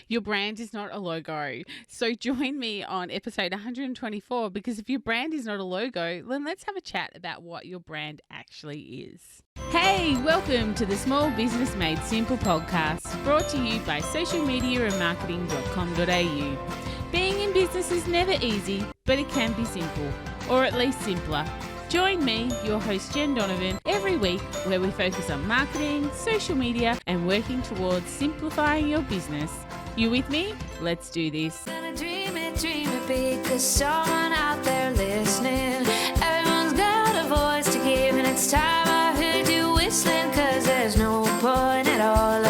Your brand is not a logo. So join me on episode 124 because if your brand is not a logo, then let's have a chat about what your brand actually is. Hey, welcome to the Small Business Made Simple podcast, brought to you by socialmediaandmarketing.com.au. Being in business is never easy, but it can be simple, or at least simpler. Join me, your host Jen Donovan, every week where we focus on marketing, social media, and working towards simplifying your business. You with me? Let's do this. Dream it big, 'cause someone out there listening. Everyone's got a voice to give, and it's time I heard you whistling, 'cause there's no point at all,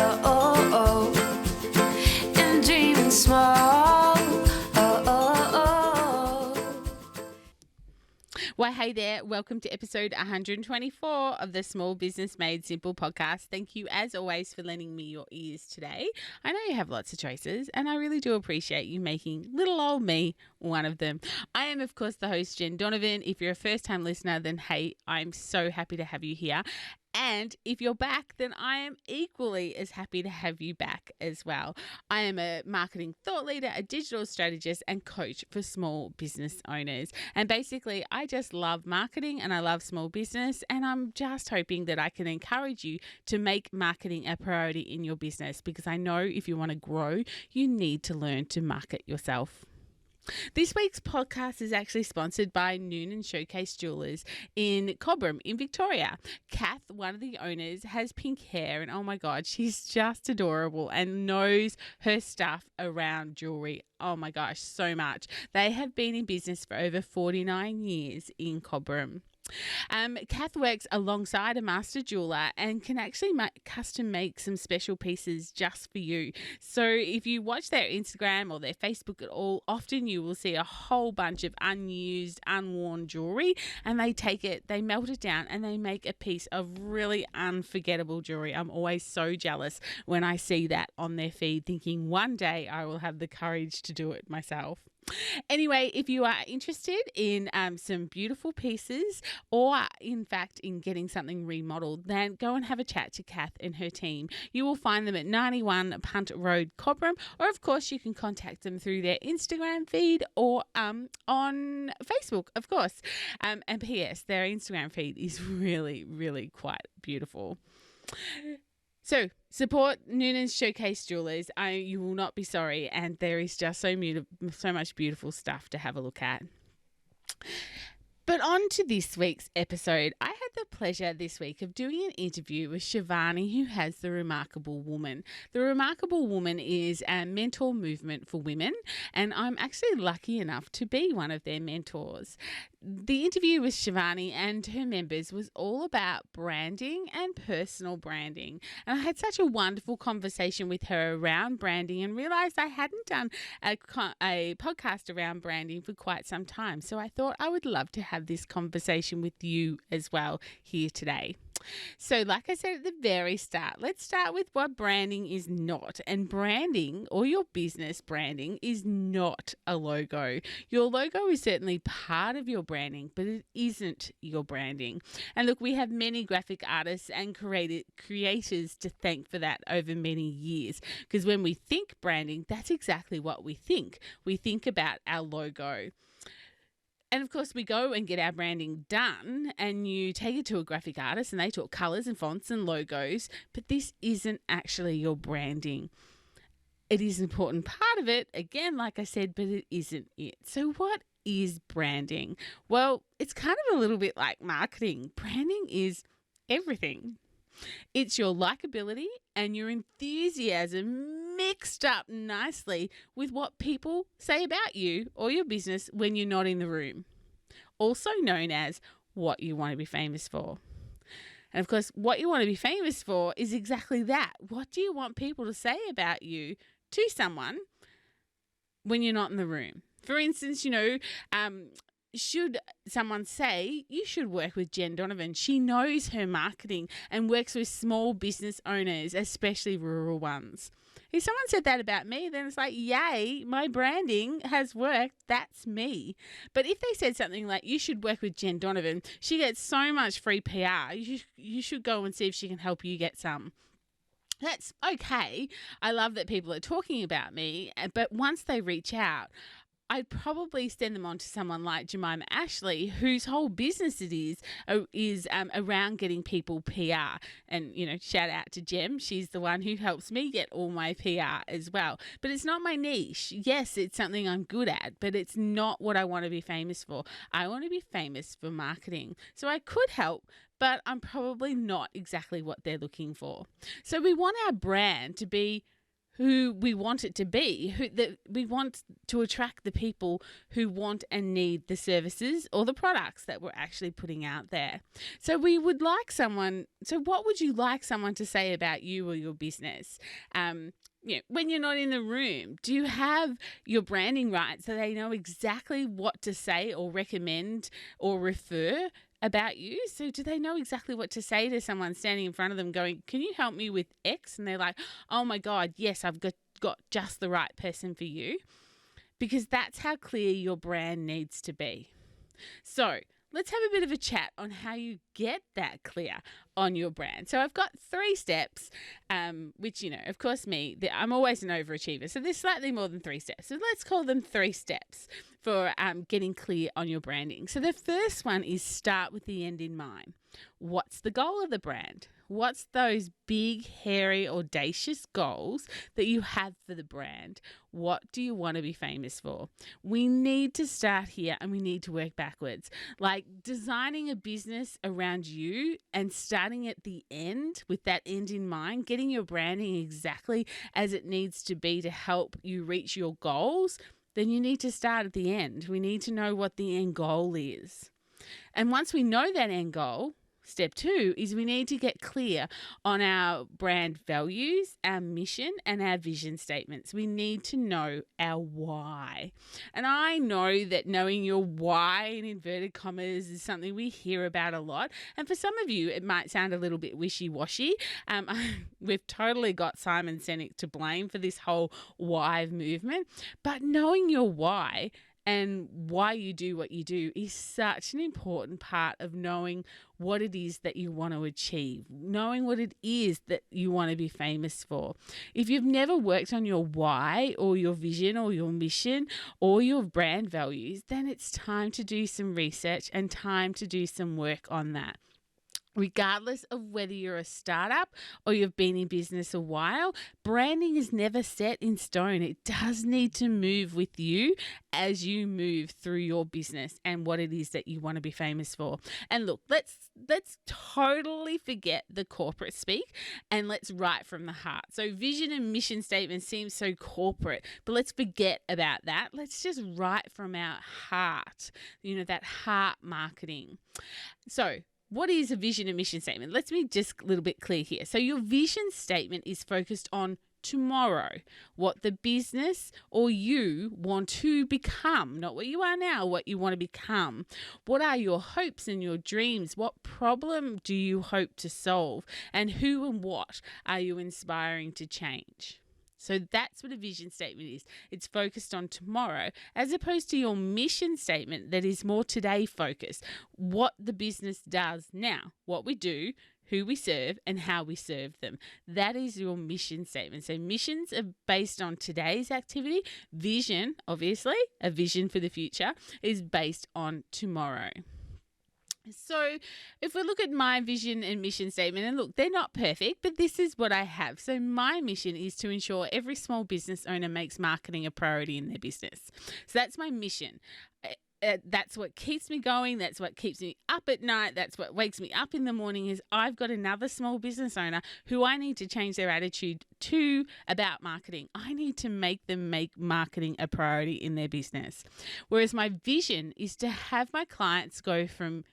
in dreaming small. Well, hey there. Welcome to episode 124 of the Small Business Made Simple podcast. Thank you, as always, for lending me your ears today. I know you have lots of choices, and I really do appreciate you making little old me one of them. I am, of course, the host, Jen Donovan. If you're a first-time listener, then hey, I'm so happy to have you here. And if you're back, then I am equally as happy to have you back as well. I am a marketing thought leader, a digital strategist, and coach for small business owners. And basically, I just love marketing and I love small business. And I'm just hoping that I can encourage you to make marketing a priority in your business, because I know if you want to grow, you need to learn to market yourself. This week's podcast is actually sponsored by Noonan Showcase Jewelers in Cobram in Victoria. Kath, one of the owners, has pink hair and oh my God, she's just adorable and knows her stuff around jewelry. Oh my gosh, so much. They have been in business for over 49 years in Cobram. Kath works alongside a master jeweler and can actually custom make some special pieces just for you. So if you watch their Instagram or their Facebook at all, often you will see a whole bunch of unused, unworn jewelry, and they take it, they melt it down, and they make a piece of really unforgettable jewelry. I'm always so jealous when I see that on their feed, thinking one day I will have the courage to do it myself. Anyway, if you are interested in some beautiful pieces, or in fact in getting something remodeled, then go and have a chat to Kath and her team. You will find them at 91 Punt Road, Cobram, or of course you can contact them through their Instagram feed or on Facebook, of course. And P.S., their Instagram feed is really, really quite beautiful. So support Noonan's Showcase Jewelers. You will not be sorry, and there is just so much beautiful stuff to have a look at. But on to this week's episode. I had the pleasure this week of doing an interview with Shivani, who has The Remarkable Woman. The Remarkable Woman is a mentor movement for women, and I'm actually lucky enough to be one of their mentors. The interview with Shivani and her members was all about branding and personal branding. And I had such a wonderful conversation with her around branding and realised I hadn't done a podcast around branding for quite some time. So I thought I would love to have this conversation with you as well here today. So like I said at the very start, let's start with what branding is not. And branding, or your business branding, is not a logo. Your logo is certainly part of your branding, but it isn't your branding. And look, we have many graphic artists and creators to thank for that over many years. Because when we think branding, that's exactly what we think. We think about our logo. And of course, we go and get our branding done and you take it to a graphic artist and they talk colours and fonts and logos, but this isn't actually your branding. It is an important part of it, again, like I said, but it isn't it. So what is branding? Well, it's kind of a little bit like marketing. Branding is everything. It's your likability and your enthusiasm mixed up nicely with what people say about you or your business when you're not in the room. Also known as what you want to be famous for. And of course, what you want to be famous for is exactly that. What do you want people to say about you to someone when you're not in the room? For instance, should someone say, you should work with Jen Donovan. She knows her marketing and works with small business owners, especially rural ones. If someone said that about me, then it's like, yay, my branding has worked. That's me. But if they said something like, you should work with Jen Donovan, she gets so much free PR. You should go and see if she can help you get some. That's okay. I love that people are talking about me, but once they reach out, I'd probably send them on to someone like Jemima Ashley, whose whole business it is around getting people PR. And, shout out to Jem. She's the one who helps me get all my PR as well. But it's not my niche. Yes, it's something I'm good at, but it's not what I want to be famous for. I want to be famous for marketing. So I could help, but I'm probably not exactly what they're looking for. So we want our brand to be who we want it to be, we want to attract the people who want and need the services or the products that we're actually putting out there. So what would you like someone to say about you or your business? When you're not in the room, do you have your branding right so they know exactly what to say or recommend or refer about you? So do they know exactly what to say to someone standing in front of them going, can you help me with X? And they're like, oh my God, yes, I've got just the right person for you. Because that's how clear your brand needs to be. So let's have a bit of a chat on how you get that clear on your brand. So I've got 3 steps, which, of course I'm always an overachiever. So there's slightly more than 3 steps. So let's call them 3 steps for getting clear on your branding. So the first one is start with the end in mind. What's the goal of the brand? What's those big, hairy, audacious goals that you have for the brand? What do you want to be famous for? We need to start here and we need to work backwards. Like designing a business around you and starting at the end with that end in mind, getting your branding exactly as it needs to be to help you reach your goals, then you need to start at the end. We need to know what the end goal is. And once we know that end goal, step 2 is we need to get clear on our brand values, our mission, and our vision statements. We need to know our why. And I know that knowing your why in inverted commas is something we hear about a lot. And for some of you, it might sound a little bit wishy-washy. We've totally got Simon Sinek to blame for this whole why movement. But knowing your why and why you do what you do is such an important part of knowing what it is that you want to achieve, knowing what it is that you want to be famous for. If you've never worked on your why or your vision or your mission or your brand values, then it's time to do some research and time to do some work on that. Regardless of whether you're a startup or you've been in business a while, branding is never set in stone. It does need to move with you as you move through your business and what it is that you want to be famous for. And look, let's totally forget the corporate speak and let's write from the heart. So vision and mission statement seems so corporate, but let's forget about that. Let's just write from our heart, that heart marketing. So what is a vision and mission statement? Let's be just a little bit clear here. So your vision statement is focused on tomorrow, what the business or you want to become, not what you are now, what you want to become. What are your hopes and your dreams? What problem do you hope to solve? And who and what are you inspiring to change? So that's what a vision statement is. It's focused on tomorrow as opposed to your mission statement that is more today focused. What the business does now, what we do, who we serve, and how we serve them. That is your mission statement. So missions are based on today's activity. Vision, obviously, a vision for the future, is based on tomorrow. So if we look at my vision and mission statement, and look, they're not perfect, but this is what I have. So my mission is to ensure every small business owner makes marketing a priority in their business. So that's my mission. That's what keeps me going. That's what keeps me up at night. That's what wakes me up in the morning is I've got another small business owner who I need to change their attitude to about marketing. I need to make them make marketing a priority in their business. Whereas my vision is to have my clients go from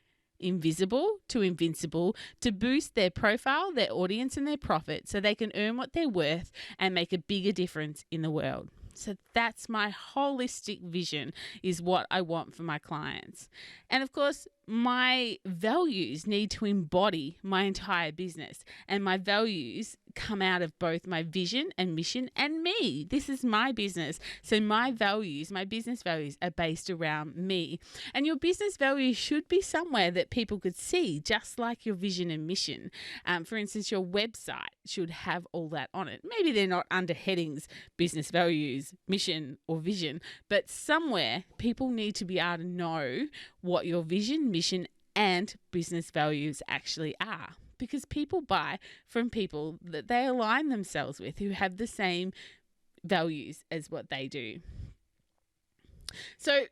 invisible to invincible to boost their profile, their audience, and their profit so they can earn what they're worth and make a bigger difference in the world. So that's my holistic vision is what I want for my clients. And of course, my values need to embody my entire business, and my values come out of both my vision and mission and me. This is my business. So my values, my business values are based around me. And your business values should be somewhere that people could see, just like your vision and mission. For instance, your website should have all that on it. Maybe they're not under headings, business values, mission or vision, but somewhere people need to be able to know what your vision, mission and business values actually are. Because people buy from people that they align themselves with, who have the same values as what they do. So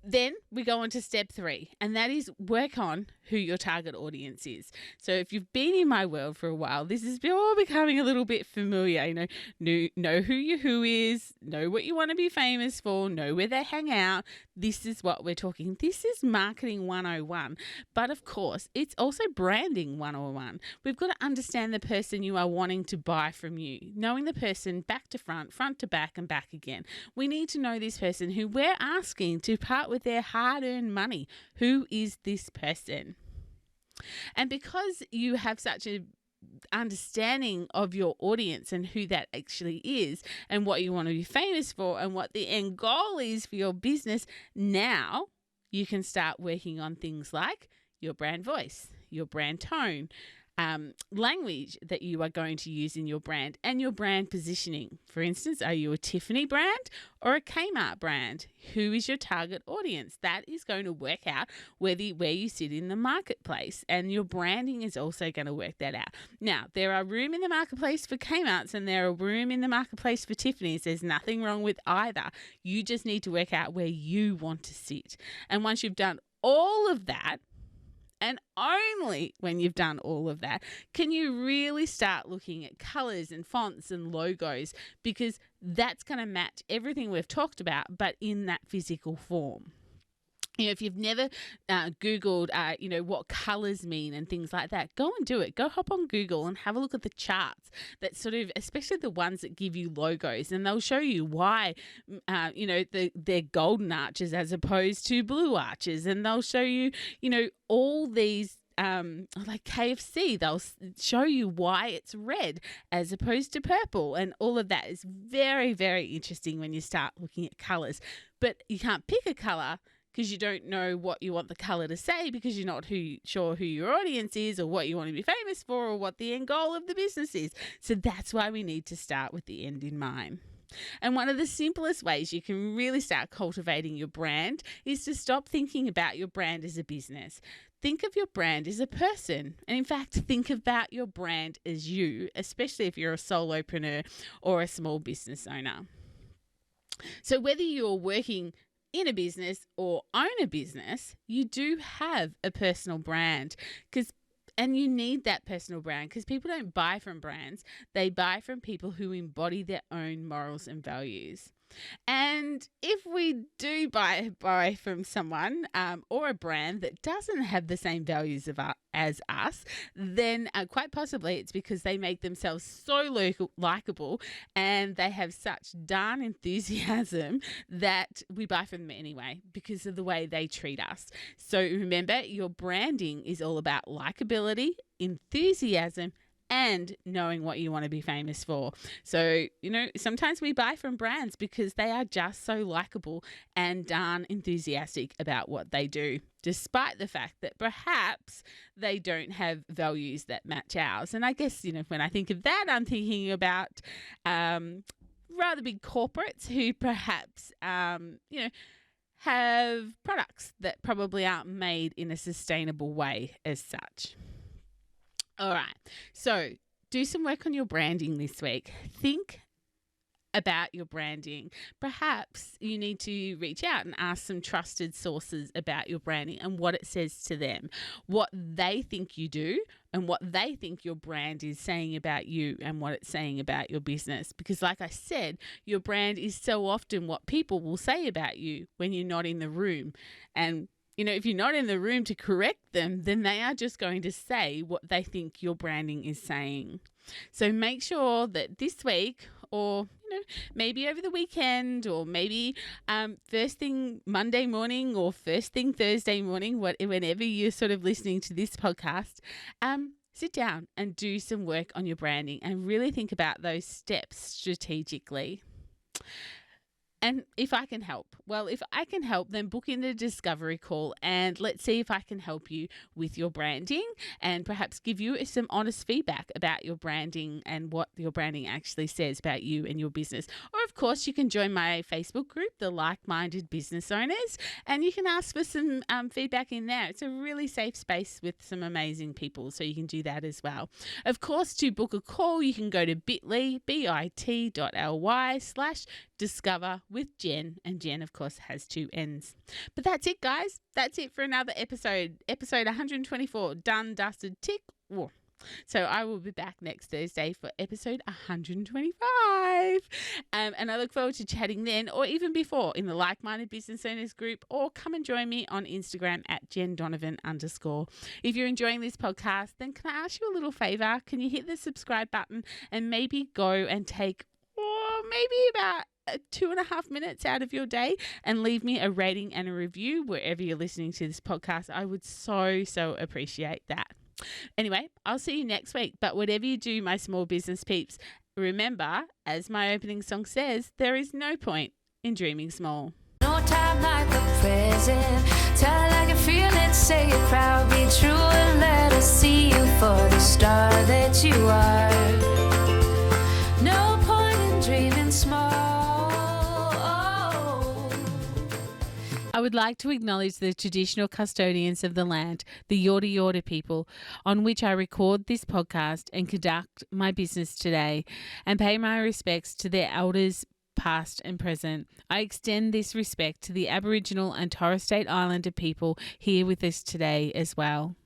then we go on to step 3, and that is work on who your target audience is. So if you've been in my world for a while, this is all becoming a little bit familiar. Know who your who is, know what you want to be famous for, know where they hang out. This is what we're talking. This is marketing 101. But of course, it's also branding 101. We've got to understand the person you are wanting to buy from you, knowing the person back to front, front to back, and back again. We need to know this person who we're asking to part with their hard-earned money. Who is this person? And because you have such a understanding of your audience and who that actually is and what you want to be famous for and what the end goal is for your business, now you can start working on things like your brand voice, your brand tone, language that you are going to use in your brand, and your brand positioning. For instance, are you a Tiffany brand or a Kmart brand? Who is your target audience? That is going to work out where you sit in the marketplace, and your branding is also going to work that out. Now, there are room in the marketplace for Kmart's and there are room in the marketplace for Tiffany's. There's nothing wrong with either. You just need to work out where you want to sit. And once you've done all of that, and only when you've done all of that, can you really start looking at colours and fonts and logos, because that's going to match everything we've talked about, but in that physical form. If you've never Googled, what colours mean and things like that, go and do it. Go hop on Google and have a look at the charts that sort of, especially the ones that give you logos, and they'll show you why, they're golden arches as opposed to blue arches. And they'll show you, all these like KFC, they'll show you why it's red as opposed to purple, and all of that is very, very interesting when you start looking at colours. But you can't pick a colour because you don't know what you want the colour to say, because you're not sure who your audience is or what you want to be famous for or what the end goal of the business is. So that's why we need to start with the end in mind. And one of the simplest ways you can really start cultivating your brand is to stop thinking about your brand as a business. Think of your brand as a person. And in fact, think about your brand as you, especially if you're a solopreneur or a small business owner. So whether you're working in a business or own a business, you do have a personal brand, and you need that personal brand, because people don't buy from brands. They buy from people who embody their own morals and values. And if we do buy from someone or a brand that doesn't have the same values as us, then quite possibly it's because they make themselves so likable and they have such darn enthusiasm that we buy from them anyway because of the way they treat us. So remember, your branding is all about likability, enthusiasm, and knowing what you want to be famous for. So, sometimes we buy from brands because they are just so likable and darn enthusiastic about what they do, despite the fact that perhaps they don't have values that match ours. And I guess, when I think of that, I'm thinking about rather big corporates who perhaps, have products that probably aren't made in a sustainable way as such. All right, so do some work on your branding this week. Think about your branding. Perhaps you need to reach out and ask some trusted sources about your branding and what it says to them, what they think you do, and what they think your brand is saying about you and what it's saying about your business. Because like I said, your brand is so often what people will say about you when you're not in the room. And if you're not in the room to correct them, then they are just going to say what they think your branding is saying. So make sure that this week, or maybe over the weekend, or maybe first thing Monday morning or first thing Thursday morning, whenever you're sort of listening to this podcast, sit down and do some work on your branding and really think about those steps strategically. And if I can help, then book in a discovery call and let's see if I can help you with your branding and perhaps give you some honest feedback about your branding and what your branding actually says about you and your business. Or, of course, you can join my Facebook group, the Like-Minded Business Owners, and you can ask for some feedback in there. It's a really safe space with some amazing people, so you can do that as well. Of course, to book a call, you can go to bit.ly/discover with Jen, and Jen, of course, has 2 N's. But that's it, guys. That's it for another episode 124. Done, dusted, tick. Whoa. So I will be back next Thursday for episode 125. And I look forward to chatting then, or even before, in the Like-Minded Business Owners group, or come and join me on Instagram at @JenDonovan_. If you're enjoying this podcast, then can I ask you a little favor? Can you hit the subscribe button and maybe go and take maybe about 2.5 minutes out of your day and leave me a rating and a review wherever you're listening to this podcast? I would so appreciate that. Anyway, I'll see you next week. But whatever you do, my small business peeps, remember, as my opening song says, there is no point in dreaming small. No time like the present. Tell it like you feel it, say it proud, be true, and let us see you for the star that you are. No point in dreaming small. I would like to acknowledge the traditional custodians of the land, the Yorta Yorta people, on which I record this podcast and conduct my business today, and pay my respects to their elders, past and present. I extend this respect to the Aboriginal and Torres Strait Islander people here with us today as well.